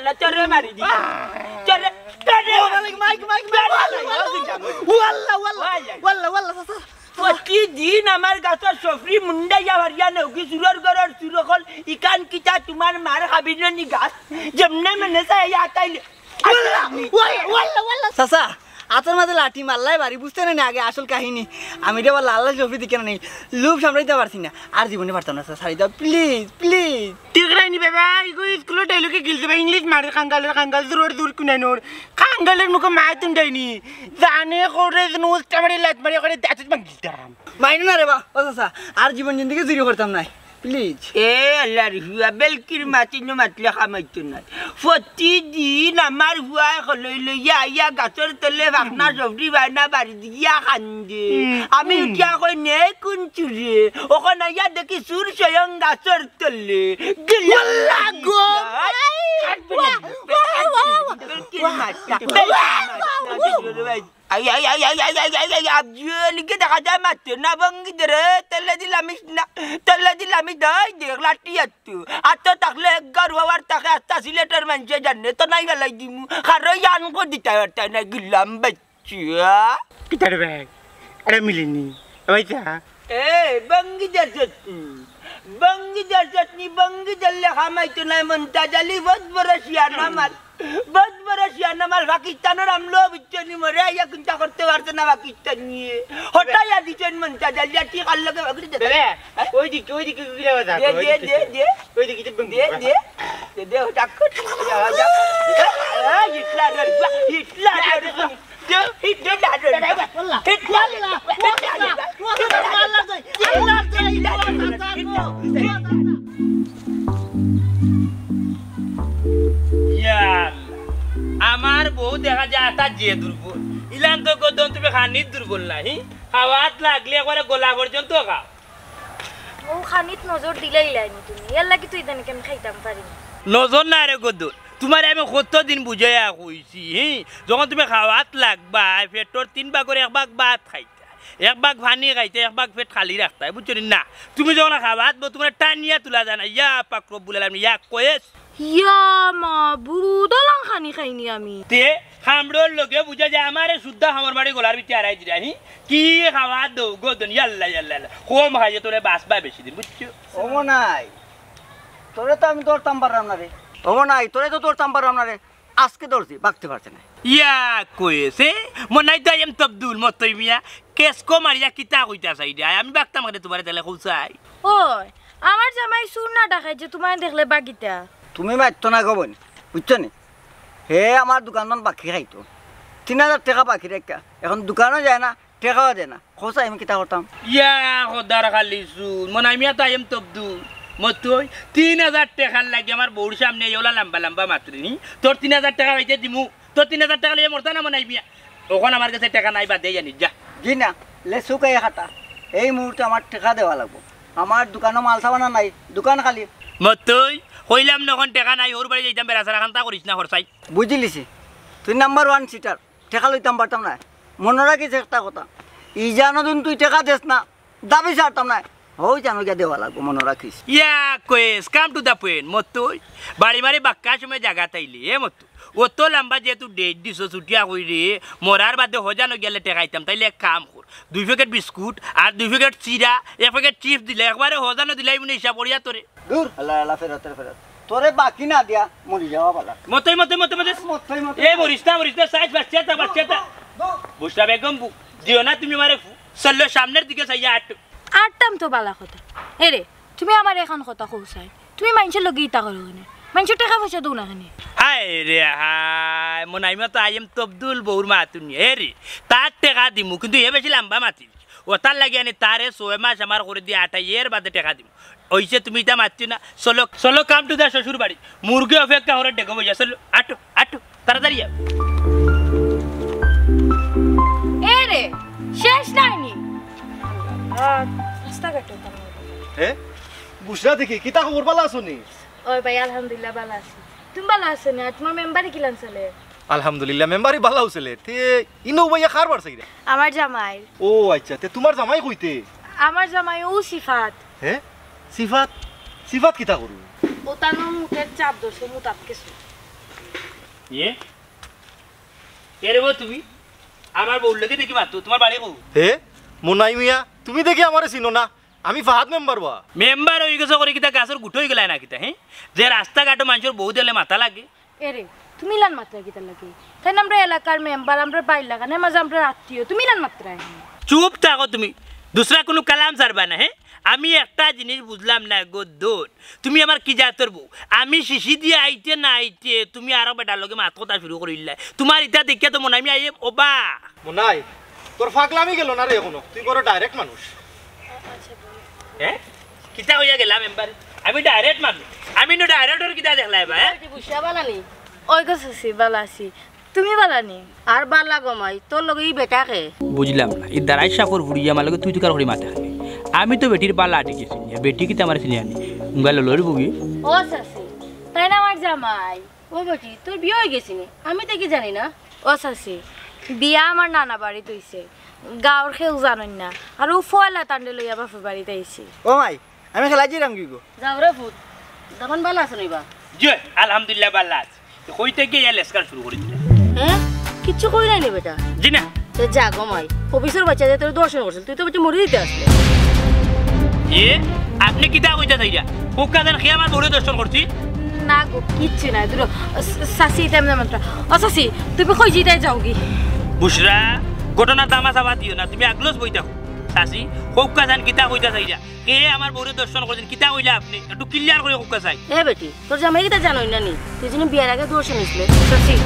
আল্লাহ চরে মারি দি চরে প্রতিদিন আমার গাছের সফরি মুন্ডাইয়া ভারিয়া নৌকি চুরর গড়র চুরকল ইকান কিতা তোমার মার খাবি নি গাছ যেমনে মানে চাই আতাইলে চাচা আতর মাঝে লাঠি মারলাই বাড়ি বুঝতে না আগে আসল কাহিনী আমি রে লাল্লা সফি দিকে নেই লুপ সামলাইতে পারছি না আর জীবনে পারতাম না সারি দাও প্লিজ প্লিজ ঠিক রাইনি বাবা ইগো স্কুলে ডাইলগে গিলতে বা ইংলিশ মারে কাঙ্গাল দূর দূর কুনাই নোর কাঙ্গালের মুখে মাইতুন ডাইনি জানে করে নোস্টা মারি লাইট মারি করে দাঁত ভাঙিতাম মাইনো না রে বা ও চাচা আর জীবন জিন্দেগি চুরি করতাম না প্লিজ এ আল্লাহর হুয়া বেলকির মাতিনো মাতলে খামাইতো না প্রতিদিন আমার হুয়া খলই লইয়া আইয়া গাছের তলে ভাগনা সবজি বাইনা বাড়ি দিয়া খান্দে আমি উঠিয়া কই নে কোন চুরে ওখানে আইয়া দেখি চুর স্বয়ং গাছের তলে গিল্লা গো Abdul ke dah ada mata nak bangi dere telah dilami dah deklah tiat tu atau tak legar wawar tak atas sileter manja janne to naik lagi mu karayan ko ditawar na gilam baca kita ada bag ada milini baca bangi darjat ni bangi dalle khamai tu nai Montaj ali बहुत बड़ा सियाना माल बहुत बड़ा सियाना माल पाकिस्तान और हम लोग बिचनी मरे या कुंता करते वारते ना पाकिस्तानी होता या दिचन Montaj ali ठीक अल्लाह के बगड़ी दे ओई दी किले बता दे ओई दी किते बंग दे takut ya aja Hitler আমার বউ দেখা যায় আটা যে দুর্বল ইলান তো গদন তুমি খানিত দুর্বল নাই হাওয়াত লাগলে করে গোলা পর্যন্ত খাও ও খানিত নজর দিলেই লাইনি তুমি এর লাগি তুই দেন কেন খাইতাম পারি নজর না রে গদন তোমার আমি কতদিন বুঝাইয়া কইছি যখন তুমি খাওয়াত লাগবা পেটর 3 ভাগ করে 1 ভাগ ভাত খাইতা 1 ভাগ পানি খাইতে 1 ভাগ পেট খালি রাখতা বুঝছো না তুমি যখন খাওয়াত তোমার টানিয়া তুলা জানা ইয়া পাক রব্বুল আলামিন ইয়া কয়েস ইয়া মাবুদ লং খানি খাইনি আমি তে হামড়োর লগে বুঝা যায় আমারে শুদ্ধ আমার বাড়ি গোলার ভিতরে আড়াই দিরানি কি খাওয়া দো গদন ইয়াল্লা কম খাইয়ে তোরে বাসবা বেশি দিন বুঝছো ও নাই তোরে তো আমি তোর তাম্বার না রে ও নাই তোরে তো তোর তাম্বার না রে আজকে ধরছি বাকতে পারছে না ইয়া কইছে মনাই তো আইম আব্দুল মতই মিয়া কেসকো মারিয়া কিতা কইতা চাই দে আমি বাকতাম করে তোমারে তেলে কইছাই ওই আমার জামাই সুর না দেখাই যে তোমায় দেখলে বাকিটা তুমি মাইতো না গবন বুঝছো নি হে আমার দোকানদার বাকি খাইতো 3000 টাকা বাকি রেখা এখন দোকানও যায় না টাকাও দেয় না খোঁচা আমি কিতা করতাম ইয়া খোদার খালি শুন মনাই মিয়া তো আইম আব্দুল মতই 3000 টাকা লাগে আমার বউর সামনে এওলা লম্বা মাত্রিনি তোর 3000 টাকা হইতে দিমু তোর 3000 টাকা লইয়া মরতা না মনাই মিয়া ওখানে আমার কাছে টাকা নাই বাদ দেই জানি যা জি না লেসুকাই খাতা এই মুহূর্তে আমার টাকা দেওয়া লাগবো আমার দোকানে মাল সাবানা নাই দোকান খালি মতই কইলাম নখন টাকা নাই ওর বাড়ি যাইতাম বেড়া সারা খান্তা করিস না খরচাই বুঝিলিছি তুই নাম্বার 1 সিটার টাকা লইতাম পারতাম না মনে রাখিস একটা কথা ই জানো দিন তুই টাকা দেস না দাবি ছাড়তাম না ওই জানো গিয়া দেওয়া লাগবো মনে রাখিস ইয়া Quess come to the point মতই বাড়ি মারি বাক্কা সময় জায়গা তাইলি মতো ও তো লম্বা যেহেতু ডেট দিছো ছুটিয়া কই রে মরার বাদে হজানো গেলে টেকাইতাম তাইলে এক কাম কর 2 প্যাকেট বিস্কুট আর 2 প্যাকেট চিরা 1 প্যাকেট চিপস দিলে একবারে হজানো দিলাই মনে হিসাব করিয়া তোরে দূর আল্লাহ ফেরত তোরে বাকি না দিয়া মরি যাওয়া বালা মতই এ মরিস না সাইজ বাচ্চাটা বুঝতা বেগম দিও না তুমি মারে চললো সামনের দিকে চাইয়া আটটাম তো বালা কথা রে তুমি আমার এখন কথা কইছাই তুমি মানুষের লগে ইতা করো না মানুষের টাকা পয়সা দাও না কেন হায় রে হায় মনাইমা তো আইম তো আব্দুল বউর মাতুনি রে তার টাকা দিমু কিন্তু এ বেশি লম্বা মাতি ও তার লাগে আনি তারে 6 মাস আমার করে দিয়ে 28 এর বাদে টাকা দিমু ওইসে তুমি এটা মারছি না চলো কাম টু দা শ্বশুর বাড়ি মুরগি অপেক্ষা করে ডেকে বইয়া চলো আটো তাড়াতাড়ি এ রে শেষ নাইনি রাস্তা কাটো হে বুঝলা দেখি কিতা খবর ভালো আছনি ওই ভাই আলহামদুলিল্লাহ ভালো আছি তুমি ভালো আছো না তোমার মেম্বারে কিলান চলে আলহামদুলিল্লাহ মেম্বারি ভালো হইছে তে ইনো ভাইয়া খারবার চাইরা আমার জামাই ও আচ্ছা তে তোমার জামাই কইতে আমার জামাই ও সিফাত হে সিফাত কিতা করু ও তানো মুখের চাপ দছে মুতাপ কিছু এ এরে বউ তুমি আমার বউর লাগে দেখি মাত্র তোমার বাড়ি বউ হে মোনাই মিয়া তুমি দেখি আমারে চিনো না আমি ফাহাদ মেম্বার বা মেম্বার হয়ে গেছে করে কিতা গাছের গুটো হয়ে গেলাই না কিতা হ্যাঁ যে রাস্তাঘাটে মানুষের বউ দিলে মাথা লাগে এরে তুমি লান মাত্রা কিতা লাগে তাই না আমরা এলাকার মেম্বার আমরা বাইর লাগা না মাঝে আমরা আত্মীয় তুমি লান মাত্রা চুপ থাকো তুমি দুসরা কোনো কালাম সারবা না হ্যাঁ আমি একটা জিনিস বুঝলাম না গদ্দর তুমি আমার কি জাতর বউ আমি শিশি দিয়ে আইতে না আইতে তুমি আরো বেটার লগে মাত কথা শুরু করিলে তোমার ইটা দেখে তো মনে আমি আইয়ে ওবা মোনাই তোর ফাগলামি গেল না রে এখনো তুই বড় ডাইরেক্ট মানুষ হ্যাঁ কিতা হইয়া গেলাম মেম্বার আমি ডাইরেক্ট মানুষ আমি নো ডাইরেক্টর কিতা দেখলাই ভাই বুঝা বালানি ওই গেছি বালাসি তুমি বালানি আর বালা গমাই তোর লগে ই বেটাকে বুঝলাম না এই দাঁড়াই সাপর ফুড়ি আমার লগে তুই তুকার করি মাথা আমি তো বেটির পাল্লা আটি গেছি বেটি কিতা আমার চিনি আনি উঙ্গাল লরি বুগি ও সাসি তাই না আমার জামাই ও বেটি তোর বিয়ে হয়ে গেছি নি আমি তো কি জানি না ও চাচি বিয়া আমার নানা বাড়িত হইছে গাঁৱৰ সেউ জানন না আৰু ফয়লা টান্ডে লইয়া বাপের বাড়িতে আইছি ও মাই আমি খেলা যাইলাম কি গো যাও রে ফুট তখন বালা আছে নিবা জয় আলহামদুলিল্লাহ বাল্লা আছে কইতে গিয়ে লেসকার শুরু করে দিলে হ্যাঁ কিচ্ছু কই নাই নি বেটা জি না তো যা গমাই অফিসের বাচ্চা যে তোর দর্শন করছিল তুই তো বেটি মরে দিতে আসলে এ আপনি কিতা কইতা যাইরা কোকাদান খিয়ামা ধরে দর্শন করছি না গো কিচ্ছু নাই দূর চাচি তেমন মাত্রা ও চাচি তুমি কই জিতাই যাও কি বুশরা ঘটনা তামাশা বাদ দিও না তুমি আগলস বই থাকো চাচি কোকাদান কিতা কইতা যাইরা কে আমার বউরে দর্শন করছেন কিতা কইলা আপনি একটু ক্লিয়ার করে কোকা চাই এ বেটি তোর জামাই কিতা জানোই না নি তুই যেন বিয়ার আগে দর্শন নিছিলে চাচি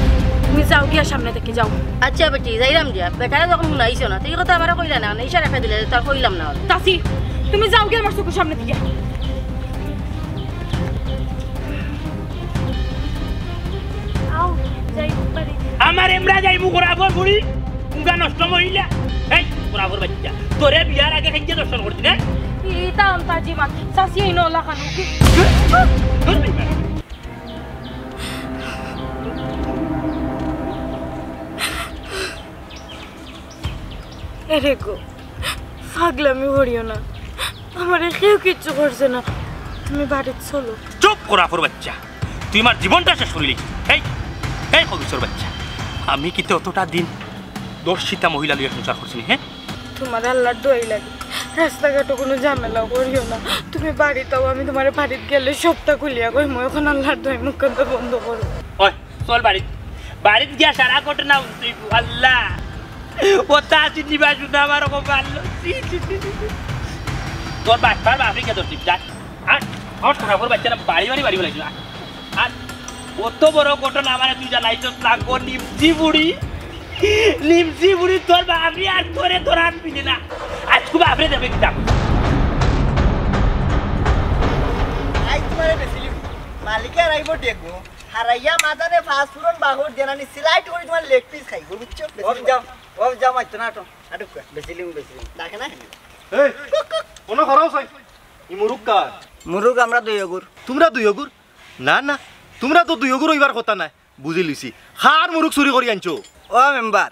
তুমি যাও গিয়া সামনে থেকে যাও আচ্ছা বেটি যাইলাম দিয়া বেটারে যখন শুনাইছো না তুই কথা আমার কইলা না ইশারা রাখা দিলে তার কইলাম না চাচি তুমি যাও গিয়া আমার চোখের সামনে থেকে আও যাই বাড়ি আমার এমরা যাইবু গোরাবর বুড়ি উঙ্গা নষ্ট মহিলা এই গোরাবর বাচ্চা তোরে বিয়ার আগে খাইতে দর্শন করছি না ইতা অন্তাজি মা চাচি এই নলা খানু কি এরে গো পাগলামি করিও না আমারে কেউ কিচ্ছু করছে না তুমি বাড়িতে চলো চুপ গোরাবর বাচ্চা তুই আমার জীবনটা শেষ করলি এই এই কবিসর বাচ্চা আমি কি অতটা দিন ধর্ষিতা মহিলা লিয়ে সংসার করছি হ্যাঁ তোমার আল্লাহর দোয়াই লাগে রাস্তাঘাটে কোনো ঝামেলা করিও না তুমি বাড়িতেও আমি তোমার বাড়িতে গেলে সবটা খুলিয়া কই মই এখন আল্লাহর দোয়াই মুখটা বন্ধ করো ওই চল বাড়িতে গিয়া সারা ঘটনা তুই আল্লাহ ও তা চিনিবা শুনে আমার খুব ভালো তোর বাচ্চার বাপরিকে ধরছি যা আর আমার ছোটাপুর বাচ্চারা বাড়ি বলেছিল আর কত বড় ঘটনা আমার তুই জানাইছ লাগবো নিমসি বুড়ি তোর বাপরি আর তোরে তোর হাত পিনে না আজ খুব বাপরে দেবে কিতাব আই তোমারে বেছিলি মালিকে আইব দেখো হারাইয়া মাজারে ফাস্ট ফুড বাহুর দেনানি সিলাইট করে তোমার লেগ পিস খাইব বুঝছো ও যাও মাইতো না তো আটক বেছিলি দেখে না এই কোন খরাও চাই ই মুরুক কার মুরুগ আমরা দুই অগুর তোমরা দুই অগুর না না তোমরা তো দুই অগুর হইবার কথা নাই বুঝি লিছি হার মুরুক চুরি করি আনছো ও মেম্বার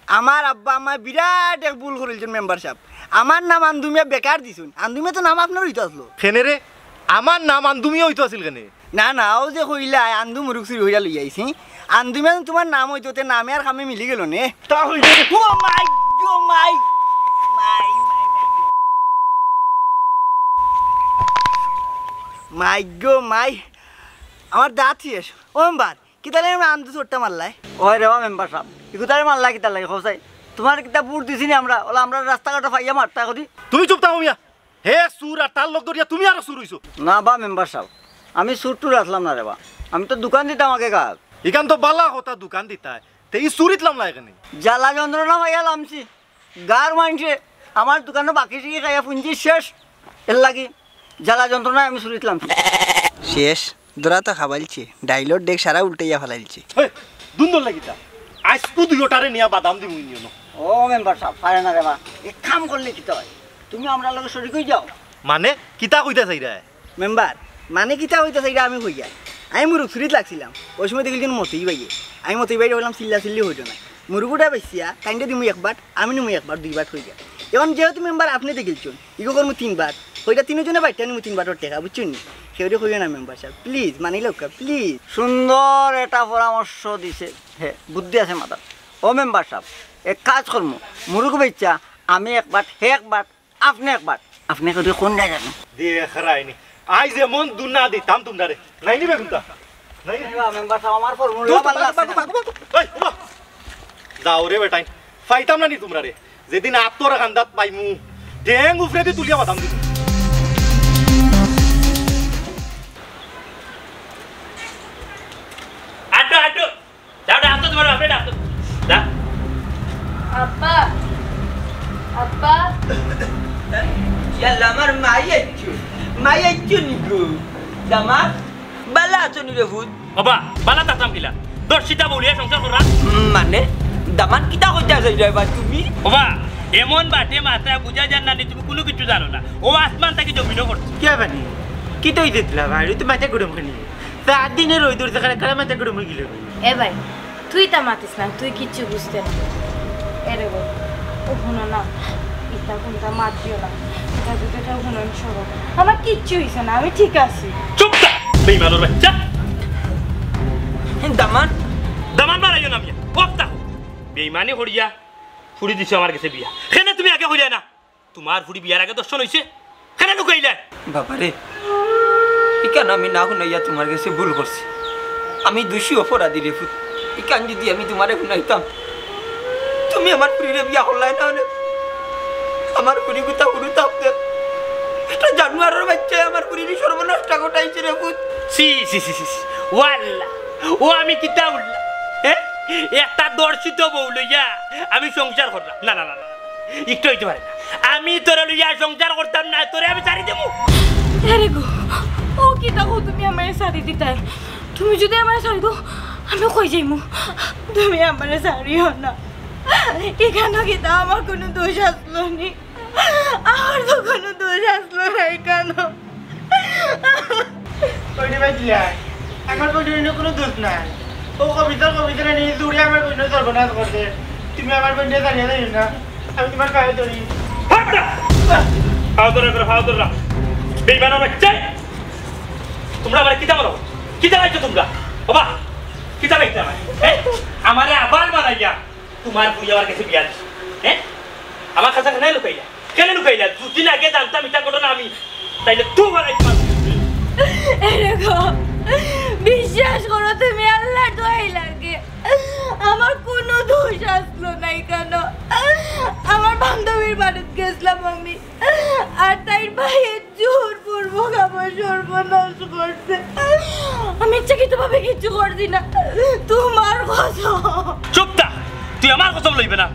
আমার আব্বা আমার বিরাট এক ভুল করিলছেন মেম্বার সাহেব আমার নাম আন্দুমিয়া বেকার দিছুন আন্দুমিয়া তো নাম আপনার হইতো আসলো কেনে রে আমার নাম আন্দুমিয়া হইতো আছিল কেনে না না ও যে কইলা আন্দু মুরুগ চুরি হইয়া লই আইছি আন্দুমিয়া তোমার নাম হইতো তে নামে আর কামে মিলি গেল নে তা হইছে ও মাই গো মাই মাই মাই গো মাই আমার দাঁত শেষ ও মেম্বার কিতালে আমরা আন্দু চোটটা মারলাই ওই রে মেম্বার সাহেব ইকুতারে মারলা কিতা লাগে খোসাই তোমার কিতা বুট দিছি নি আমরা ওলা আমরা রাস্তাঘাটে ফাইয়া মারতা কদি তুমি চুপ থাকো মিয়া হে সুর আর তার লোক ধরিয়া তুমি আর সুর হইছো না বা মেম্বার সাহেব আমি সুরটুর আসলাম না রে বা আমি তো দোকান দিতাম আগে কাজ এখান তো বালা কথা দোকান দিতায় তে ই সুরিতলাম না এখানে জ্বালা যন্ত্রণা ভাইয়া লামছি গার মানছে আমার দোকানে বাকি সিকি খাইয়া পুঞ্জি শেষ এর লাগি জ্বালা যন্ত্রণায় আমি সুরিতলাম শেষ দোরা তো খাবাইলছে ডাইলর ডেক সারা উল্টাইয়া ফেলাইলছে দুন্দর লাগিতা আজকু দুইটারে নিয়া বাদাম দিমু নিও ও মেম্বার সাহেব পারে না রে বা এক কাম করলে কি হয় তুমি আমরা লগে শরীক হই যাও মানে কিতা কইতা চাইরা মেম্বার মানে কিতা হইতেছে এটা আমি হই যাই আমি মুরুগ চুরিত লাগছিলাম ওই সময় দেখলাম মতেই বাইয়ে আমি মতেই বাইরে বললাম চিল্লি হইতো না মুরুগুটা বেশিয়া কাইন্ডে দিমু একবার আমি নিমু একবার দুইবার হয়ে যায় এখন যেহেতু মেম্বার আপনি দেখেছেন ইগো করমু তিনবার ওইটা তিনজনে বাইরটা নিমু তিনবার টেকা বুঝছেন নি কেউরে কইও না মেম্বার সাহেব প্লিজ মানি লোক প্লিজ সুন্দর একটা পরামর্শ দিছে হ্যাঁ বুদ্ধি আছে মাথা ও মেম্বার সাহেব এক কাজ করবো মুরুখ বেচ্চা আমি একবার হে একবার আপনি একবার আপনি কদি কোন না জানো দেখ রাইনি আই যেমন দুনা দিতাম তোমরারে নাই নিবে কোনটা নাই মেম্বার সাহেব আমার ফর্মুলা ভালো আছে ওই উমা যাও রে বেটাই ফাইতাম না নি তোমরারে যেদিন আত্মরা কান্দাত পাইমু ডেং উফরে দি তুলিয়া বাদাম দিমু আটো আটো যাও ডাক্তার তোমার আপনি ডাক্তার যা আব্বা আব্বা ইয়াল্লা আমার মাই আইছো নিকো জামাল বালা আছো নি রে ভূত বাবা বালা তাতাম কিলা দর্শিতা বলিয়া সংসার করা মানে দামান কিতা কইতা যাই যাইবা তুমি বাবা এমন বাটে মাথা বুঝা যান না তুমি কোনো কিছু জানো না ও আসমান থেকে জমিনও করছে क्या बनी কি তো দিতলা ভাই তুই মাথা গরম খানি 7 দিনে রই দূর থেকে কারা মাথা গরম হয়ে গেল এ ভাই তুই তা মাতিস না তুই কিচ্ছু বুঝতে না এরে গো ও শুনো না ইটা কোনটা মাতিও না এটা দুটোটা শুনো সরো আমার কিচ্ছু হইছে না আমি ঠিক আছি চুপ থাক বেঈমানের বাচ্চা দামান দামান মারাইও না মিয়া ওপতা বেঈমানি করিয়া ফুড়ি দিছো আমার কাছে বিয়া কেনে তুমি আগে কইলা না তোমার ফুড়ি বিয়ার আগে দর্শন হইছে কেনে লুকাইলা বাবারে ইকান আমি না শুনাইয়া তোমার কাছে ভুল করছি আমি দোষী অপরাধী রে ভূত ইকান যদি আমি তোমারে শুনাইতাম তুমি আমার পুরীরে বিয়া করলাই না আমার পুরী গুতা গুরু থাকতে একটা জানুয়ারের বাচ্চা আমার পুরীর সর্বনাশটা ঘটাইছে রে ভূত সি সি সি সি ওয়াল্লা ও আমি কিতা উল্লা হ্যাঁ একটা দর্শিত বউ লইয়া আমি সংসার করলাম না না না না একটু হইতে পারে না আমি তোরা লইয়া সংসার করতাম না তোরে আমি ছাড়ি দেবো আরে গো ও কি দেখো তুমি আমার শাড়ি দিতাই তুমি যদি আমার শাড়ি দাও আমি কই যাইমু তুমি আমার শাড়িও না এখানে কি তা আমার কোনো দোষ আসলো নি আমার তো কোনো দোষ আসলো না এখানে কইনি বাইলা আমার কইনি কোনো দোষ নাই ও কবিতা নিয়ে দূরে আমার কইনো সর্বনাশ করতে তুমি আমার বন্ধে জানিয়ে দাও না আমি তোমার গায়ে ধরি হাওদরা বেঈমানের বাচ্চা তোমরা আমার কিতা বলো কিতা লাইছো তোমরা বাবা কিতা লাইছো আমারে আবার বানাইয়া তোমার বুড়ি আমার কাছে বিয়া দিছে হ্যাঁ আমার কাছে কেন লুকাইলা দুদিন আগে জানতাম এটা ঘটনা আমি তাইলে তুই বানাইছো আরে গো বিশ্বাস করো তুমি আল্লাহর দোয়াই লাগে আমার কোনো দোষ আসলো নাই কেন আমার বান্ধবীর বাড়িতে গেছিলাম আমি আর তাই ভাইয়ের জোর পূর্বক আমার সর্বনাশ করছে আমি ইচ্ছাকৃতভাবে কিচ্ছু করছি না তোমার কথা চুপ থাক তুই আমার কথা লইবে না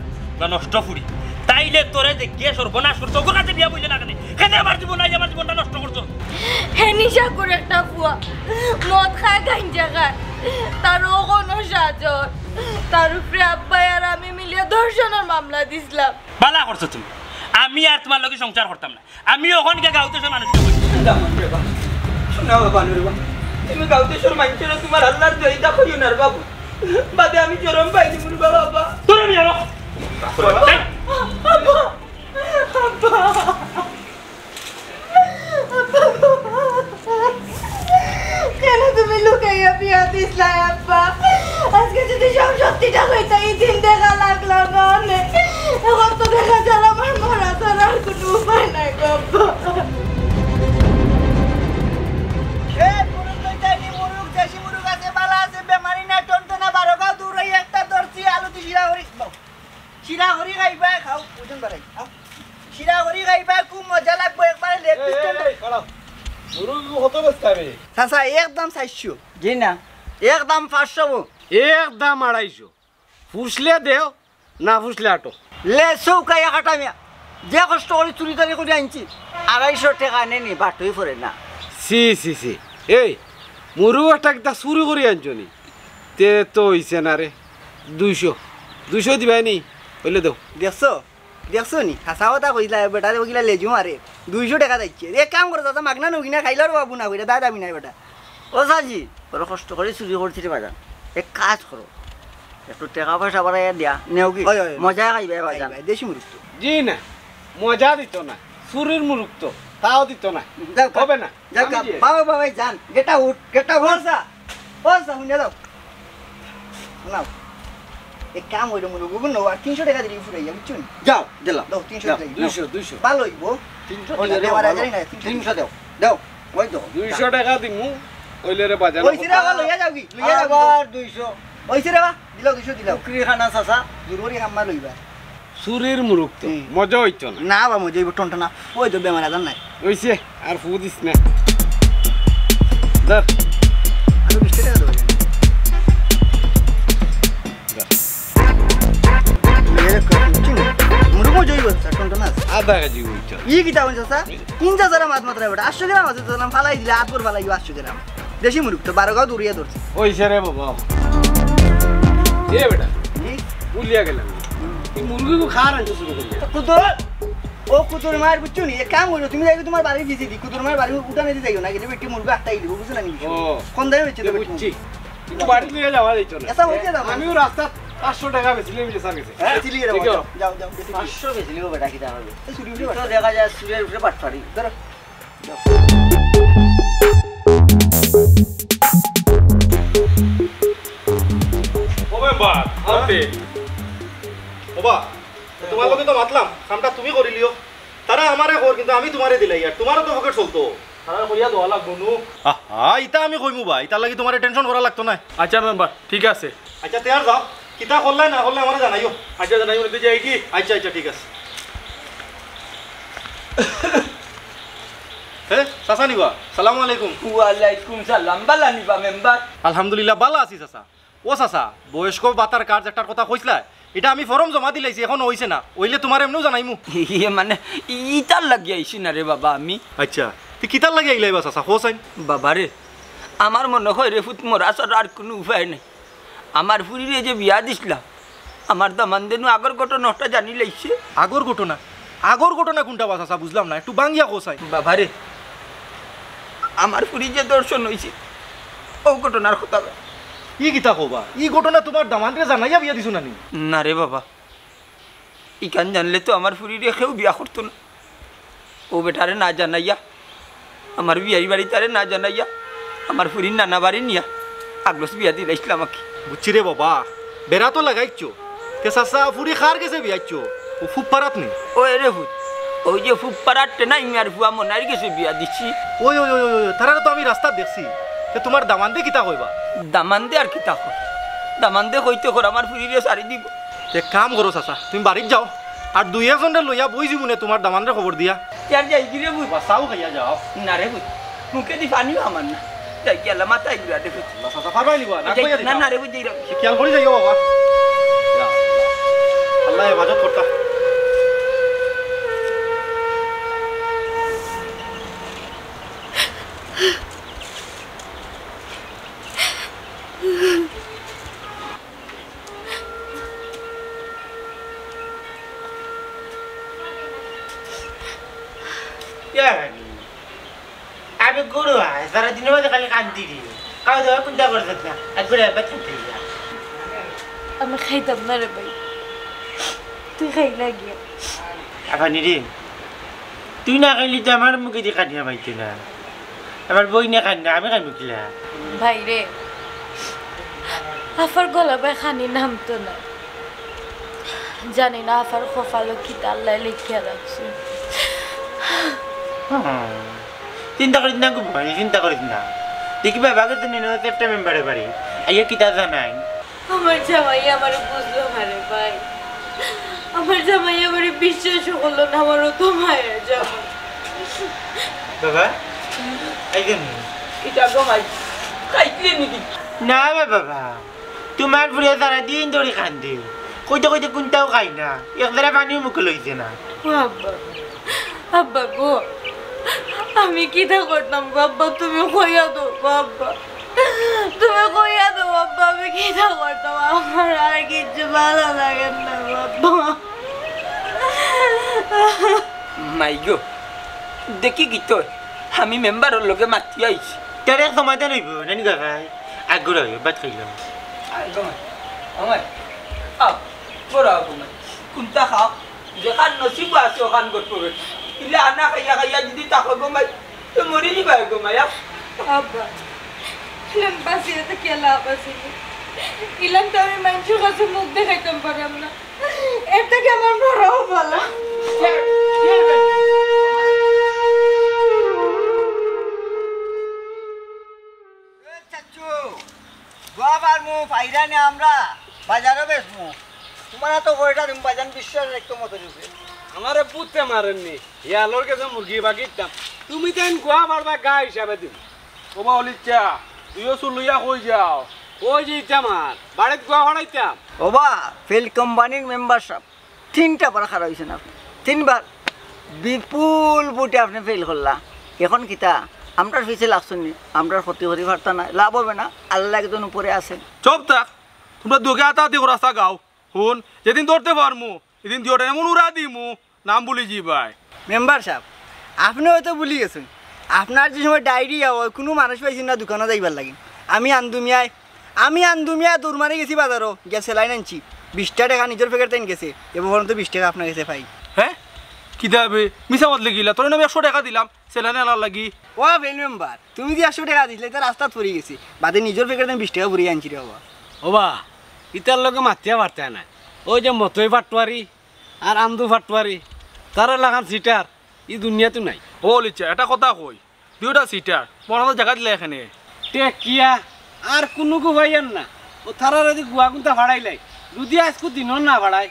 নষ্ট ফুরি তাইলে তোরে যে কে সর্বনাশ করছো ওর কাছে বিয়া বইলে না কেন কেন আমার জীবন নাই আমার জীবনটা নষ্ট করছো হে নিশা করে একটা ফুয়া মদ খায় গাঞ্জা খায় তারও কোনো সাজর তার উপরে আব্বাই আর আমি মিলিয়ে ধর্ষণের মামলা দিছিলাম বালা করছো তুমি আমি আর তোমার লগে সংসার করতাম না আমি ওখানকে গাঁওতে সব মানুষকে বলি শোনা বাবা নুরবা তুমি গাউতে সর মাইনছরা তোমার আল্লাহর দইটা কইও না বাবু বাদে আমি চরম পাইছি মুরবা বাবা তোর আমি আলো কেন তুমি লুকাইয়া বিয়া দিছিলা আব্বা আজকে যদি সব সত্যিটা হইতা এই দিন দেখা লাগলো না এখন তো দেখা যায় আমার মরা ছাড়া আর কোনো উপায় নাই গো আব্বা শিরাহরি খাইবা খাও ওজন বাড়াই খাও শিরাহরি খাইবা খুব মজা লাগবে একবারে লেগ পিস চাচা একদম 400 জি না একদম 500 একদম 250 ফুসলে দেও না ফুসলে আটো লে চৌকাইয়া কাটামিয়া যে কষ্ট করে চুরি টারি করে আনছি 250 টাকা নেনি বাটই পড়ে না সি সি সি এই মুরু একটা কিতা চুরি করে আনছনি তে তো হইছে না রে 200 দিবাই নি বলে দাও দেখছো নি হাসা কথা কইলা বেটা ওগিলা লেজু মারে 200 টাকা দিচ্ছে এক কাম করে দাদা মাগনা নগিনা খাইলার বাবু না কইরা দাদা আমি নাই বেটা ও সাজি বড় কষ্ট করে চুরি করছিস বাজান এক কাজ করো একটু টাকা পয়সা বাড়াই দিয়া নেও কি মজা খাইবে বাজান দেশি মুরুখ জি না মজা দিত না চুরির মুরুখ তো তাও দিত না যাও হবে না যাও আমি দিয়ে- বাবা বাবা যান গেটা উঠ গেটা ভরসা ভরসা শুনে দাও নাও এক কাম হইলো মনে গুগল নো আর 300 টাকা দিলি ফুরাইয়া বুঝছুন যাও দিলাম দাও 300 টাকা 200 ভালো হইব 300 ওই টাকা দেওয়ার আগে না 300 দাও দাও ওই তো 200 টাকা দিমু ওইলে রে বাজার ওই সিরা ভালো লইয়া যাও কি লইয়া যাও আবার 200 ওই সিরা বা দিলাও 200 দিলাও কুকরি খানা সাসা জরুরি কাম লইবা সুরির মুরুক তো মজা হইতো না না বা মজা হইব টনটা না ওই তো বেমার আদান নাই হইছে আর ফু দিস না ধর আরো 20 টাকা দাও মুরুমো জই বলছা টনটা না আধা কেজি হইতো ই কিটা হইছে স্যার 3000 মাছ মাত্রা বেটা 800 গ্রাম আছে তো ফালাই দিলে আতর ফালাই 800 গ্রাম দেশি মুরুক তো 12 গাও দূরিয়া ধরছে হইছে রে বাবা এ বেটা উলিয়া গেলাম এই মুরগি কো খার আনতে শুরু করলি কুতুর ও কুতুর মার বুঝছো নি এক কাম করো তুমি যাইবে তোমার বাড়ি ভিজি দি কুতুর মার বাড়ি উঠানে দি যাইও না গেলে বেটি মুরগি আটটাই দিব বুঝছ না নি ও কোন দামে বেচে দেবে বুঝছি কিন্তু বাড়ি লিয়ে যাওয়া যাইতো না এসা হইছে দাও আমিও রাস্তা 500 টাকা বেচলে মিলে স্যার গেছে চিলি রে যাও যাও 500 বেচলি ও বেটা কিটা হবে সুরি উঠে তো দেখা যায় সুরের উপরে পাটফাড়ি ধরো ও মেম্বার আপনি বাবা তোমার লগে তো মাতলাম কামটা তুমি করিলিও তারা আমারে কর কিন্তু আমি তোমারে দিলাই আর তোমারও তো পকেট চলতো তারা কইয়া দোয়া লাগবো নু ইতা আমি কইমু বা ইতার লাগি তোমারে টেনশন করা লাগতো না আচ্ছা মেম্বার ঠিক আছে আচ্ছা তেয়ার যাও কিতা করলে না করলে আমারে জানাইও আচ্ছা জানাই বলতে যাই কি আচ্ছা আচ্ছা ঠিক আছে হে চাচা নিবা সালামু আলাইকুম ওয়ালাইকুম সালাম বালা নিবা মেম্বার আলহামদুলিল্লাহ ভালো আছি চাচা ও চাচা বয়স্ক ভাতার কার্ড একটার কথা কইছিলা এটা আমি ফর্ম জমা দিলাইছি এখন হইছে না হইলে তোমার এমনিও জানাইমু মানে ইটার লাগি আইছি না রে বাবা আমি আচ্ছা তুই কিতার লাগি আইলাইবা চাচা হোসাইন বাবা রে আমার মনে হয় রে ফুট মরা ছাড়া আর কোনো উপায় নেই আমার ফুরিরে যে বিয়া দিছিলাম আমার দামান দেনু আগর ঘটনাটা জানি লাইছে আগর ঘটনা কোনটা বা চাচা বুঝলাম না একটু বাঙ্গিয়া হোসাইন বাবা রে আমার ফুরি যে দর্শন হয়েছে ও ঘটনার কথা ই কিতা কবা ই ঘটনা তোমার দামানরে জানাইয়া বিয়া দিছো নানি না রে বাবা ইকান জানলে তো আমার ফুরি রেখেও বিয়া করতো না ও বেটারে না জানাইয়া আমার বিয়ারি বাড়ি তারে না জানাইয়া আমার ফুরির নানা বাড়ি নিয়া আগলস বিয়া দিলাইছিল আমাকে বুঝছি রে বাবা বেড়া তো লাগাইছো তে চাচা ফুরি খার গেছে বিয়াইছো ও ফুপ পারাত নি ও রে ফুট ওই যে ফুপ পাড়াতে না ইমার ফুয়া মনার গেছে বিয়া দিচ্ছি ওই ওই ওই ওই তারা তো আমি রাস্তা দেখছি তে তোমার দামান দে কিতা কইবা দামান দে আর কিতা কর দামান দে কইতে কর আমার ফুরিরে সারি দিব এক কাম করো চাচা তুমি বাড়িত যাও আর দুই একজনের লইয়া বই যাবো তোমার দামানরে খবর দিয়া ইয়ার যাই গিরে বুঝ বাসাও খাইয়া যাও না রে বুঝ মুখে দি পানিও আমার না যাই গেলা মাথায় ঘুরা দেখো চাচা পারবাই নিবা না কইয়া না দিতা না রে বুঝ যাই খেয়াল করে যাইও বাবা আল্লাহ হেফাজত করতা আমি গরু হয় সারা দিনের মধ্যে খালি কান্দি দিই খাওয়া দাওয়া কোনটা করতে না একবার এবার খেতে আমি খাইতাম না রে ভাই তুই খাই লাগিয়ে এখন রে তুই না খাইলি তো আমার মুখে দিয়ে কাটিয়া পাইতো না আমার বই না খান না আমি খাইব কিলা ভাই রে আফার গলা ভাই খানি নামতো না জানি না আফার কপালো কি আল্লাহ লিখিয়া রাখছে চিন্তা করিস না খুব ভাই চিন্তা করিস না দেখি বাবাকে তো নিয়ে একটা মেম্বারে বাড়ি আইয়া কিতা জানাই আমার জামাই আমার বুঝলো না রে ভাই আমার জামাই আমার বিশ্বাস করলো না আমারও তো মায়ের জামাই বাবা আইগেন এটা গমাই খাইতে নিবি না বাবা তোমার ফুরিয়া সারা দিন ধরে খান দিও কইতে কইতে কোনটাও খাই না একদারা পানিও মুখে লইছে না আব্বা আব্বা গো আমি কিটা করতাম গো আব্বা তুমি কইয়া দো আব্বা তুমি কইয়া দো আব্বা আমি কিটা করতাম আমার আর কিছু ভালো লাগে না আব্বা মাই গো দেখি কি তো আমি মেম্বারের লগে মাতি আইছি তার এক সমাধান হইব নানি কাকাই আগুর হইব বাদ খাইলাম আমার বড় গমাই কোনটা খাও যেখান নসিব আছে ওখান করতে ইলা আনা খাইয়া খাইয়া যদি তাকে গমাই তো মরি যাবে গমায়া আব্বা ইলান বাসিয়ে তো কে লাভ আছে ইলান তো আমি মানুষের কাছে মুখ দেখাইতাম পারলাম না এর থেকে আমার মরাও ভালো চাচু গোয়াবার মু পাইরা নে আমরা বাজারে বেচমু তোমার তো কয়টা দিন বাজান বিশ্বাস একটু মতো দিবে আমারে পুঁতে মারেননি ইয়ালোর কাছে মুরগি বাগিতাম তুমি তেন গোয়া মারবা গা হিসাবে দিম ওবা অলিচা তুইও চুলুইয়া কই যাও কই যেতাম আর বাড়িত গোয়া ভাড়াইতাম ওবা ফেল কোম্পানির মেম্বারশিপ 3টা বার খারাপ হয়েছে না 3বার বিপুল বুটে আপনি ফেল করলা এখন কিতা আমরার পিছিয়ে লাগছেন নি আমরার ক্ষতি করি পারতা না লাভ হবে না আল্লাহ একজন উপরে আছেন চুপ থাক তোমরা দুগে আতাতি রাস্তা গাও শুন যেদিন ধরতে পারমু এদিন দিওটা এমন উড়া দিমু নাম বলি জি ভাই মেম্বার সাহেব আপনি হয়তো ভুলি গেছেন আপনার যে সময় ডায়রিয়া হয় কোনো মানুষ পাইছেন না দোকানে যাইবার লাগে আমি আন্দুমিয়ায় দৌড় মারি গেছি বাজারও গিয়ে সেলাইন আনছি 20টা টাকা নিজের প্যাকেট তাইন গেছে এবার পর্যন্ত 20 টাকা আপনার কাছে পাই হ্যাঁ কি দেবে মিশা বদলে গিলা তোর আমি 100 টাকা দিলাম সেলানে আনার লাগি ও ফেল মেম্বার তুমি যে 100 টাকা দিছিলে তার রাস্তা পড়ে গেছি বাদে নিজের প্যাকেট আমি 20 টাকা ভরিয়ে আনছি রে বাবা ওবা ইতার লগে মাতিয়া পারতে না ওই যে মতই ফাটুয়ারি আর আন্দু ফাটুয়ারি তার লাগান সিটার ই দুনিয়াতে নাই ও লিচা এটা কথা কই দুইটা সিটার মনে জায়গা দিলে এখানে টেকিয়া আর কোনো ভাইয়ান না ও তারা যদি গুয়া গুন্তা ভাড়াইলাই যদি আজকে দিন না ভাড়াই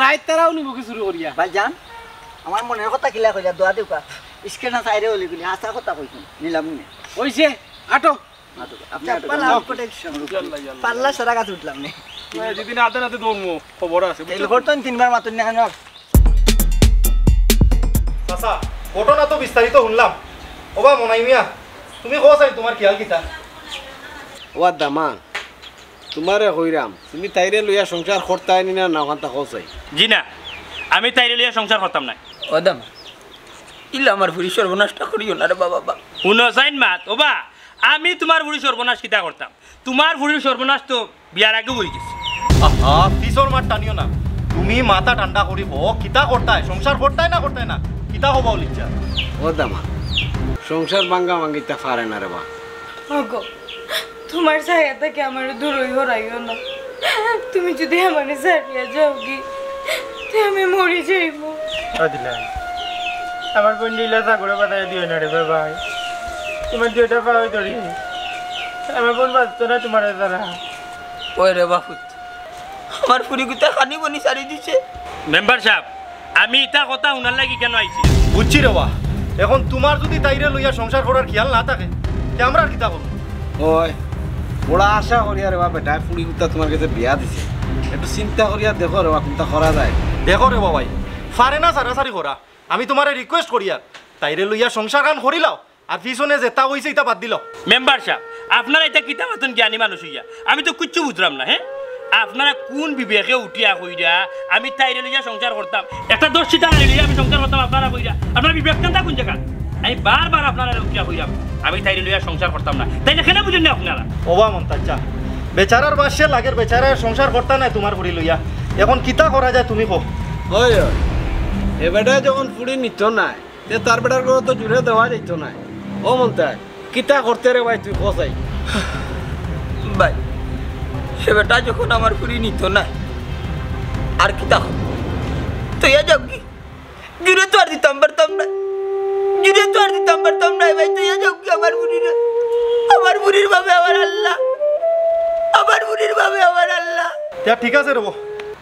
রাত তারাও নিব কি শুরু করিয়া ভাই জান আমার মনের কথা কিলা কইলা দোয়া দেউকা স্ক্রিনে সাইরে হলি গুলি হাসা কথা কইছি নিলাম নে ওইছে আটো আপনি পাল্লা সারা গাছ উঠলাম নে যেদিন আতে রাতে দৌড়মু খবর আছে তেল করতেন 3বার মাতুন না কেন চাচা ঘটনা তো বিস্তারিত শুনলাম ওবা মনাই মিয়া তুমি কো চাই তোমার খেয়াল কিতা ও দামা তোমারে কইরাম তুমি তাইরে লইয়া সংসার করতাই নি না নাওখানটা কইছাই জি না আমি তাইরে লিয়া সংসার করতাম না ওদাম ইলা আমার ভুরি সর্বনাশটা করিও না রে বাবা শুনো সাইন মাত ওবা আমি তোমার ভুড়ি সর্বনাশ কিতা করতাম তোমার ভুড়ির সর্বনাশ তো বিয়ার আগে হয়ে গেছে আহা পিছর মার টানিও না তুমি মাথা ঠান্ডা করিব কিতা করতাই সংসার করতাই না কিতা হবা লিচা ও দামা সংসার ভাঙ্গা ভাঙ্গিতা পারে না রে বা ওগো তোমার ছায়া থেকে আমার দূরই হরাইও না তুমি যদি আমার ছাড়িয়া যাও কি তে আমি মরে যাইব দিলাম আমার বন্ডিলা সাগরে বাতায় দিও না রে ভাই তোমার দুইটা পাওয়াই ধরি আমার বোন বাঁচতো না তোমার দ্বারা ওই রে বাপুত আমার ফুরি গুতা খানি বনি সারি দিছে মেম্বার সাহেব আমি এটা কথা শুনার লাগি কেন আইছি বুঝছি রে বা এখন তোমার যদি তাইরে লইয়া সংসার করার খেয়াল না থাকে তে আমরা আর কিতা করব ওই বড় আশা করিয়া রে বা বেটা ফুড়ি কুত্তা তোমার কাছে বিয়া দিছে একটু চিন্তা করিয়া দেখো রে বা কোনটা করা যায় দেখো রে বাবাই ফারে না সারাসারি করা আমি তোমারে রিকোয়েস্ট করিয়া তাইরে লইয়া সংসার গান করিলাও আর পিছনে যেটা হইছে এটা বাদ দিল মেম্বার সাহেব আপনারা এটা কিতা মতন জ্ঞানী মানুষ হইয়া আমি তো কিচ্ছু বুঝলাম না হ্যাঁ আপনারা কোন বিবেকে উঠিয়া কইরা আমি তাইরে লইয়া সংসার করতাম একটা ধর্ষিতা লইয়া আমি সংসার করতাম আপনারা কইরা আপনার বিবেক কেনটা কোন জায়গা আমি বারবার আপনারা উঠিয়া কইরাম আমি তাইরে লইয়া সংসার করতাম না তাই না কেন বুঝেন না আপনারা ওবা মন্তাজা বেচারার বাসে লাগের বেচারার সংসার করতা নাই তোমার ফুড়ি লইয়া এখন কিতা করা যায় তুমি কো ওই এ বেটা যখন ফুড়ি নিত নাই তে তার বেটার করে তো জুড়ে দেওয়া যাইত নাই ও মন্তাজ কিতা করতে রে ভাই তুই কোথায় ভাই সে বেটা যখন আমার ফুরি নিত না আর কিতা তো ইয়া যাও কি জুড়ে তো আর দিতাম পারতাম না ভাই তো ইয়া যাও কি আমার বুড়ির ভাবে আমার আল্লাহ ঠিক আছে রব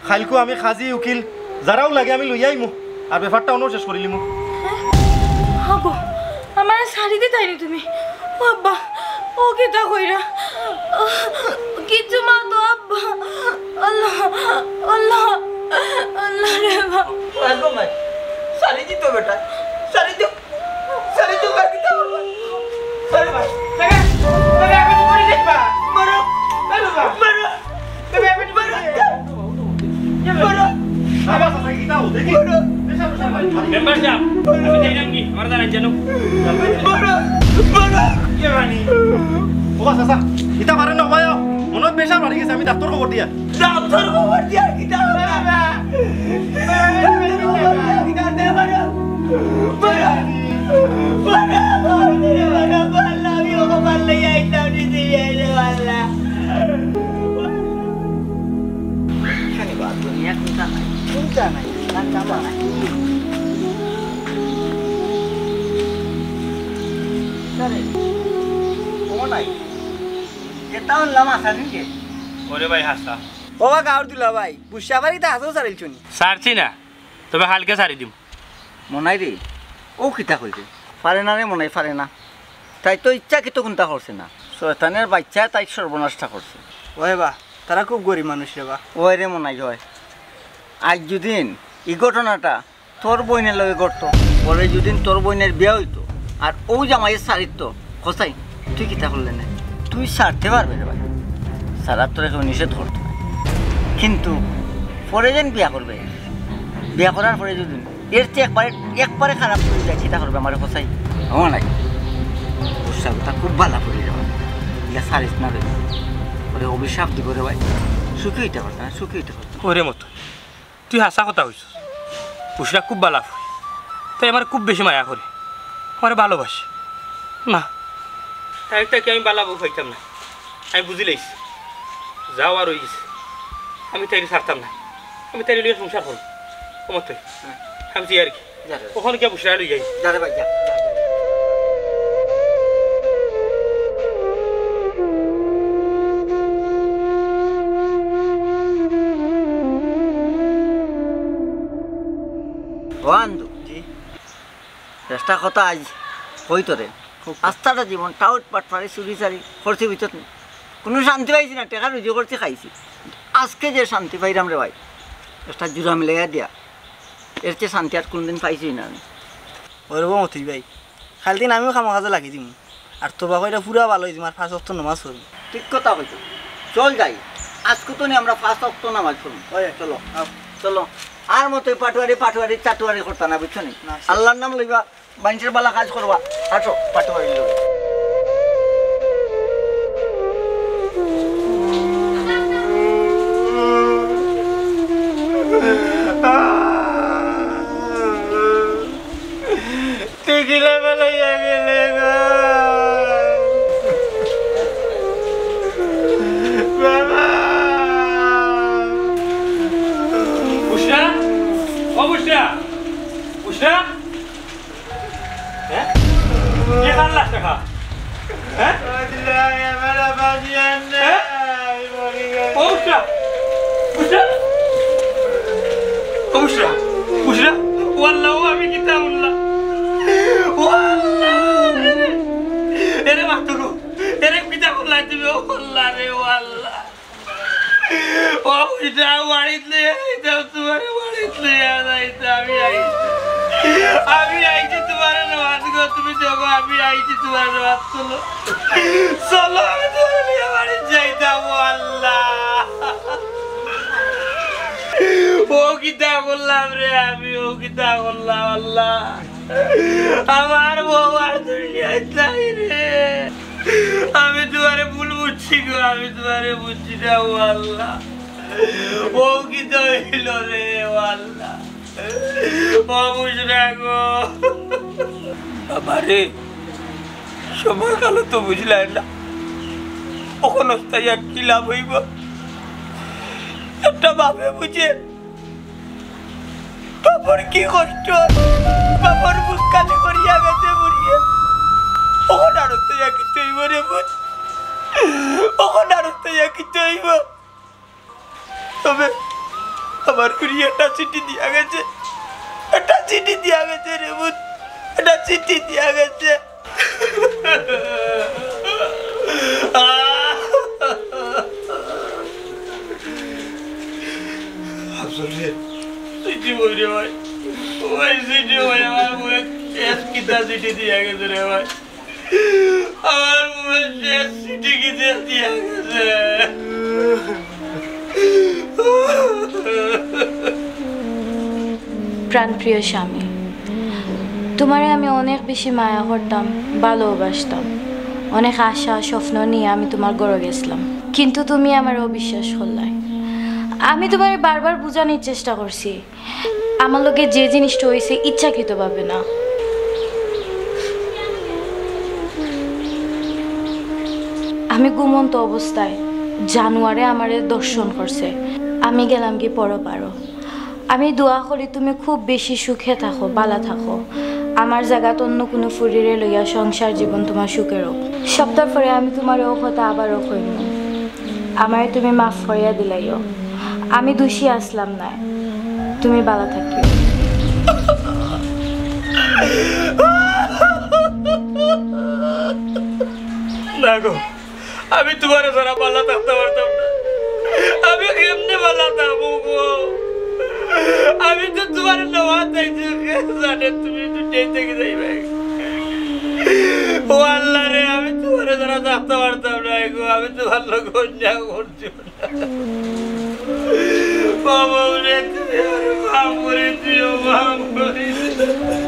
খাইলকো আমি খাজি উকিল যারাও লাগে আমি লইয়া আইমু আর ব্যাপারটা অন্য শেষ করিলিমু আগো আমার শাড়ি দি তাইনি তুমি ও আব্বা ও কিতা কইরা কিছু মা তো আব্বা আল্লাহ রে বাবা আগো মাই সারি দিতো বেটা সারি দিও ভাই কিতা করবা সারি ভাই আমি তো মরে যাইবা মারো আবার সাথে কিতা ও দেখি মেম্বার সাহেব আমি যাইলাম কি আমার দাঁড়ান জানো কে রানি ওবা সাসা কিতা পারে না ভাই মনে প্রেসার বাড়ি গেছে আমি ডাক্তার খবর দিয়া কিতা কিতা দে মারো ওরে ভাই হাসা ও গাঁর দিলা ভাই বুঝা পারি তা হাসও সারিল চুনি সারছি না তবে হালকে সারি দিম মনাই রে ও কিতা কইছে পারে না রে মনাই পারে না তাই তো ইচ্ছা কিন্তু কোনটা করছে না শয়তানের বাচ্চা তাই সর্বনাশটা করছে ওই বা তারা খুব গরিব মানুষ রে বা ওই রে মনাই হয় আজ যদিন এই ঘটনাটা তোর বইনের লগে করতো পরে যদিন তোর বইনের বিয়ে হইতো আর ও জামাইয়ের সারিত খসাই তুই কিতা করলে না তুই সারতে পারবে রে ভাই সারার তোর কেউ নিষেধ করতো না কিন্তু পরে যেন বিয়া করবে বিয়া করার পরে যদি এর চেয়ে একবারে খারাপ করে যায় চিন্তা করবে আমার খসাই আমার নাই উৎসাহটা খুব ভালো করে যাবে ইয়া সারিস না রে ওরে অভিশাপ দিব রে ভাই সুখী হইতে পারত না সুখী হইতে পারত ওরে মতো তুই হাসা কথা হইছ পুষরা খুব বালা ফুই তাই আমার খুব বেশি মায়া করে আমার ভালোবাসে না তাই তাকে আমি বালা বউ পাইতাম না আমি বুঝি লাইছি যাও আর হয়ে গেছে আমি তাই ছাড়তাম না আমি তাই লিয়ে সংসার করব কমত আমি যাই আর কি ওখানে গিয়ে পুষরা লই যাই যা রে ভাই যা বন্ধু চেষ্টা কথা আজ হইতো রে আস্থাটা জীবন টাউট পাটফারি চুরি চারি করছি ভিতর কোনো শান্তি পাইছি না টেকা রুজি করছি খাইছি আজকে যে শান্তি পাইলাম রে ভাই একটা জোড়া মিলাইয়া দিয়া এর চেয়ে শান্তি আর কোনদিন পাইছি না আমি ওরকম মতই ভাই খালি দিন আমিও খামা খাজা লাগি দিম আর তো বাবা এটা পুরা ভালো হয়েছে আমার 5 ওয়াক্ত নামাজ পড়ি ঠিক কথা হইতো চল যাই আজকে তো নি আমরা 5 ওয়াক্ত নামাজ পড়ি চলো চলো আর মতোই পাটুয়ারি চাটুয়ারি করতা না বুঝছো নি আল্লাহর নাম লইবা মানুষের বালা কাজ করবা আসো পাটুয়ারি লইবা টিকিলে বেলাইয়া গেলে বাবা পুষরা ও পুষরা পুষরা হ্যাঁ কি খাল্লা টাকা হ্যাঁ মেরা বাজিয়ান না ও পুষরা পুষরা ও পুষরা পুষরা ওয়াল্লাহ আমি কিতা বললাম এরে মাতুরু এরে কিতা বললাই তুমি ও আল্লাহ রে আল্লাহ ও এটা বাড়িতে যাও তোমার বাড়িতে যাইতে আমি আইছি তোমার নামাজ গো তুমি দেখো আমি আইছি তোমার নামাজ চলো চলো আমি তোমার নিয়ে বাড়ি যাইতাম আল্লাহ ও কিতা করলাম রে আমি ও কিতা করলাম আল্লাহ আমার বউ আর দুনিয়ায় চাই রে আমি তোমারে ভুল বুঝছি গো আমি তোমারে বুঝছি না ও আল্লাহ ও কিতা হইল রে ও আল্লাহ ও বুঝরা গো বাবারে সময় কালো তো বুঝলাই না কখন অস্থায়ী আর কি লাভ হইব একটা বাপে বুঝে বাবার কি কষ্ট বাবার বুক কালে করিয়া গেছে বুড়িয়ে ওখানে আরত কি তৈব রে বুঝ ওখানে আরত কি তৈব তবে আমার বুড়িয়ে একটা চিঠি দিয়া গেছে রে বুঝ একটা চিঠি দিয়া গেছে আফজল রে চিঠি বই রে ভাই ওই চিঠি বই আমার মুখে শেষ কিতা চিঠি দিয়া গেছে রে ভাই আমার মুখে শেষ চিঠি কিতা দিয়া গেছে প্রাণপ্রিয় স্বামী তোমারে আমি অনেক বেশি মায়া করতাম ভালোবাসতাম অনেক আশা স্বপ্ন নিয়ে আমি তোমার ঘরে গেছিলাম কিন্তু তুমি আমার অবিশ্বাস করলাই আমি তোমার বারবার বোঝানোর চেষ্টা করছি আমার লোকে যে জিনিসটা হয়েছে ইচ্ছাকৃতভাবে না আমি ঘুমন্ত অবস্থায় জানুয়ারে আমারে দর্শন করছে। আমি গেলাম কি পরপারো। আমি দোয়া করি তুমি খুব বেশি সুখে থাকো, বালা থাকো। আমার জায়গাত অন্য কোনো ফুরিরে লইয়া সংসার জীবন তোমার সুখের হোক। সপ্তাহ পরে আমি তোমার ও কথা আবারও কইম, আমারে তুমি মাফ করিয়া দিলাইও। আমি দোষী আসলাম না, তুমি বালা থাকিও। না গো, আমি তোমার সারা পাল্লা থাকতে পারতাম না। আমি এমনি পাল্লা থাকবো গো। আমি তো তোমার নেওয়া চাইছি, জানে তুমি দুটাই থেকে যাইবে। ও আল্লাহ রে, আমি তোমার সারা থাকতে পারতাম না গো। আমি তোমার লোক অন্যায় করছি বাবা রে, তুমি মাফ করে দিও, মাফ করে দিও।